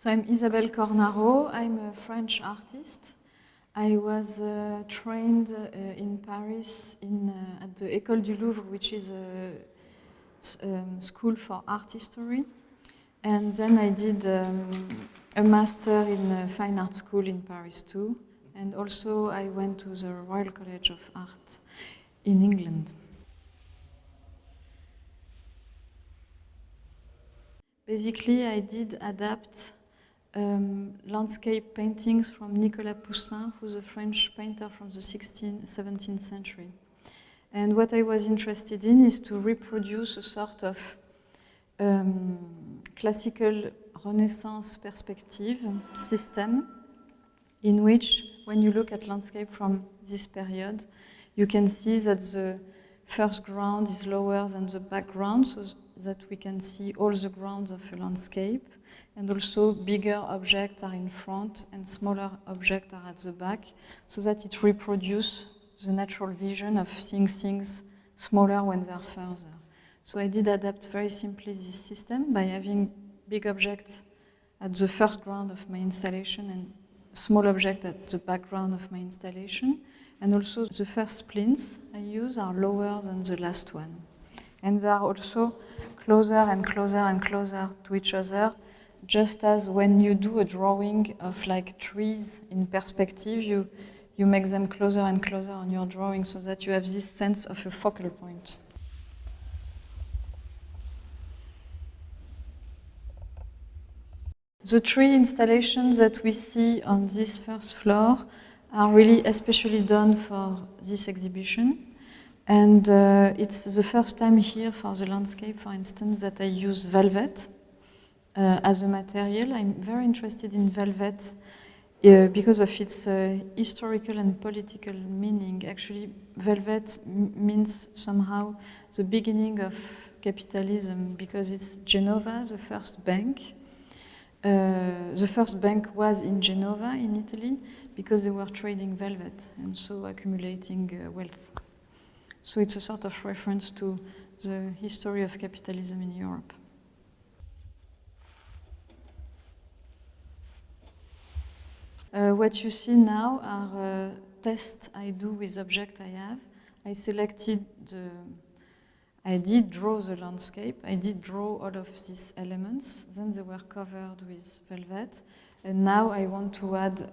So I'm Isabelle Cornaro. I'm a French artist. I was trained in Paris at the École du Louvre, which is a school for art history. And then I did a master in fine art school in Paris too. And also I went to the Royal College of Art in England. Basically, I did adapt landscape paintings from Nicolas Poussin, who's a French painter from the 17th century. And what I was interested in is to reproduce a sort of classical Renaissance perspective system in which, when you look at landscape from this period, you can see that the first ground is lower than the background, so that we can see all the grounds of a landscape, and also bigger objects are in front and smaller objects are at the back, so that it reproduces the natural vision of seeing things smaller when they are further. So I did adapt very simply this system by having big objects at the first ground of my installation and small object at the background of my installation. And also the first plinths I use are lower than the last one. And they are also closer and closer and closer to each other, just as when you do a drawing of like trees in perspective, you make them closer and closer on your drawing so that you have this sense of a focal point. The tree installations that we see on this first floor are really especially done for this exhibition. And it's the first time here for the landscape, for instance, that I use velvet as a material. I'm very interested in velvet because of its historical and political meaning. Actually, velvet means somehow the beginning of capitalism because it's Genova, the first bank. The first bank was in Genova, in Italy, because they were trading velvet and so accumulating wealth. So it's a sort of reference to the history of capitalism in Europe. What you see now are tests I do with objects I have. I did draw the landscape, I did draw all of these elements, then they were covered with velvet, and now I want to add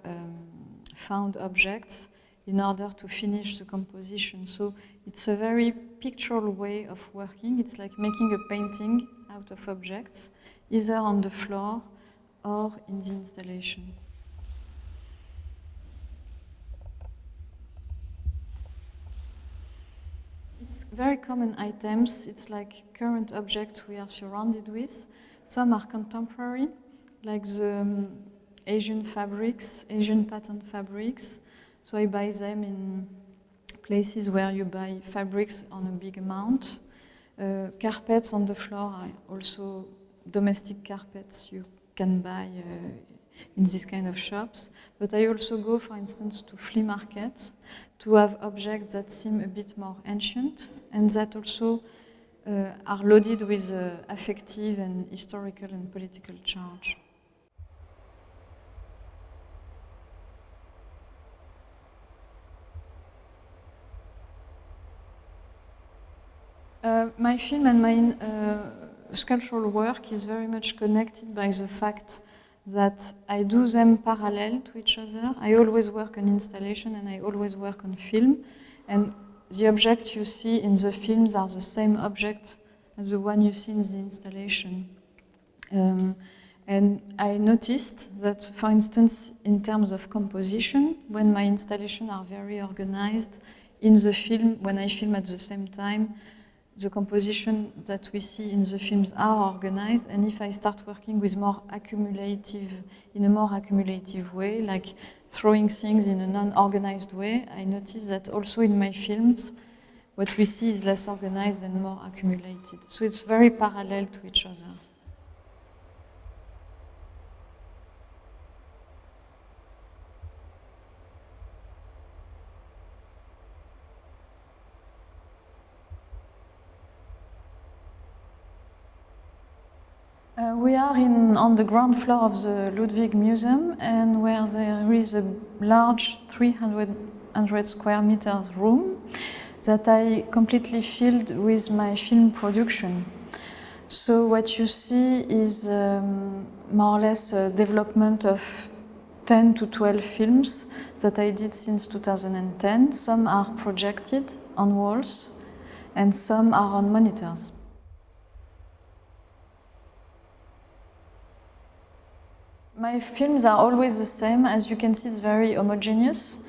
found objects in order to finish the composition. So it's a very pictorial way of working. It's like making a painting out of objects, either on the floor or in the installation. It's very common items. It's like current objects we are surrounded with. Some are contemporary, like the Asian fabrics, Asian pattern fabrics. So I buy them in places where you buy fabrics on a big amount. Carpets on the floor are also domestic carpets you can buy in this kind of shops. But I also go, for instance, to flea markets to have objects that seem a bit more ancient and that also are loaded with affective and historical and political charge. My film and my sculptural work is very much connected by the fact that I do them parallel to each other. I always work on installation and I always work on film. And the objects you see in the films are the same objects as the one you see in the installation. And I noticed that, for instance, in terms of composition, when my installations are very organized, in the film, when I film at the same time, the composition that we see in the films are organized, and if I start working with in a more accumulative way, like throwing things in a non-organized way, I notice that also in my films, what we see is less organized and more accumulated. So it's very parallel to each other. We are on the ground floor of the Ludwig Museum, and where there is a large 300 square meters room that I completely filled with my film production. So what you see is more or less a development of 10 to 12 films that I did since 2010. Some are projected on walls and some are on monitors. My films are always the same. As you can see, it's very homogeneous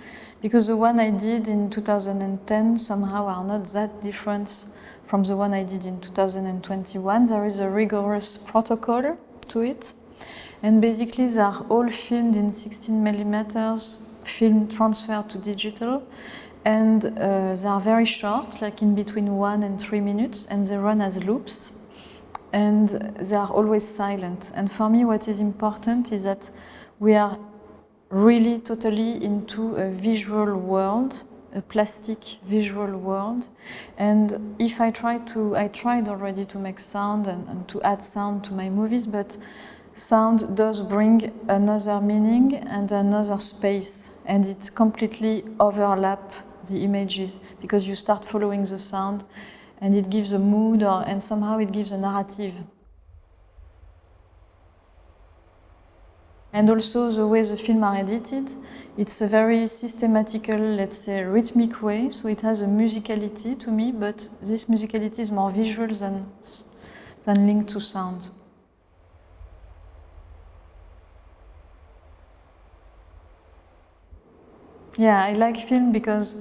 because the one I did in 2010 somehow are not that different from the one I did in 2021. There is a rigorous protocol to it. And basically, they are all filmed in 16 millimeters, film transferred to digital. And they are very short, like in between 1 and 3 minutes, and they run as loops. And they are always silent. And for me, what is important is that we are really totally into a visual world, a plastic visual world. And if I tried already to make sound and to add sound to my movies, but sound does bring another meaning and another space, and it completely overlaps the images because you start following the sound and it gives a mood and somehow it gives a narrative. And also the way the films are edited, it's a very systematical, let's say, rhythmic way, so it has a musicality to me, but this musicality is more visual than linked to sound. Yeah, I like film because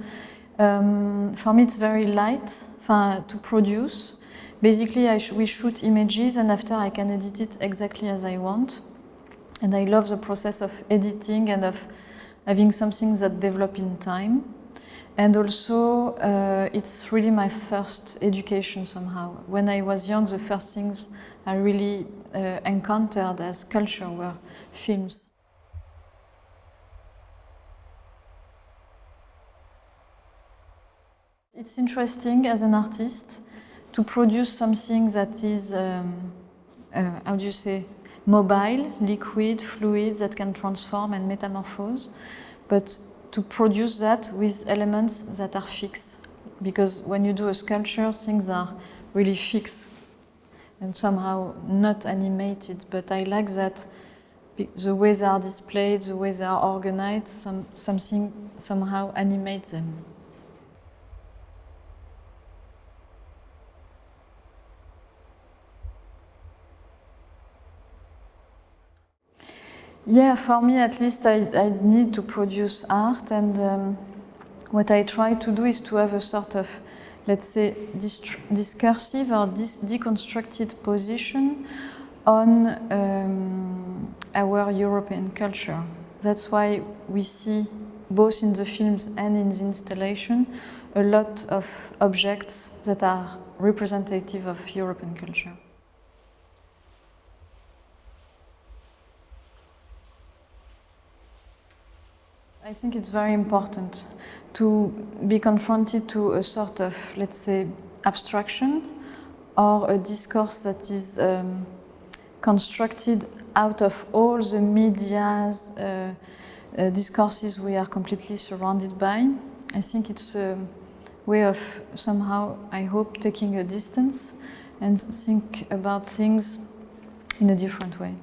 for me it's very light to produce. Basically, we shoot images and after I can edit it exactly as I want. And I love the process of editing and of having something that develops in time. And also, it's really my first education somehow. When I was young, the first things I really encountered as culture were films. It's interesting as an artist to produce something that is, how do you say, mobile, liquid, fluid, that can transform and metamorphose, but to produce that with elements that are fixed. Because when you do a sculpture, things are really fixed and somehow not animated. But I like that the way they are displayed, the way they are organized, something somehow animates them. Yeah, for me at least, I need to produce art, and what I try to do is to have a sort of, let's say, discursive or deconstructed position on our European culture. That's why we see, both in the films and in the installation, a lot of objects that are representative of European culture. I think it's very important to be confronted to a sort of, let's say, abstraction or a discourse that is constructed out of all the media's discourses we are completely surrounded by. I think it's a way of somehow, I hope, taking a distance and think about things in a different way.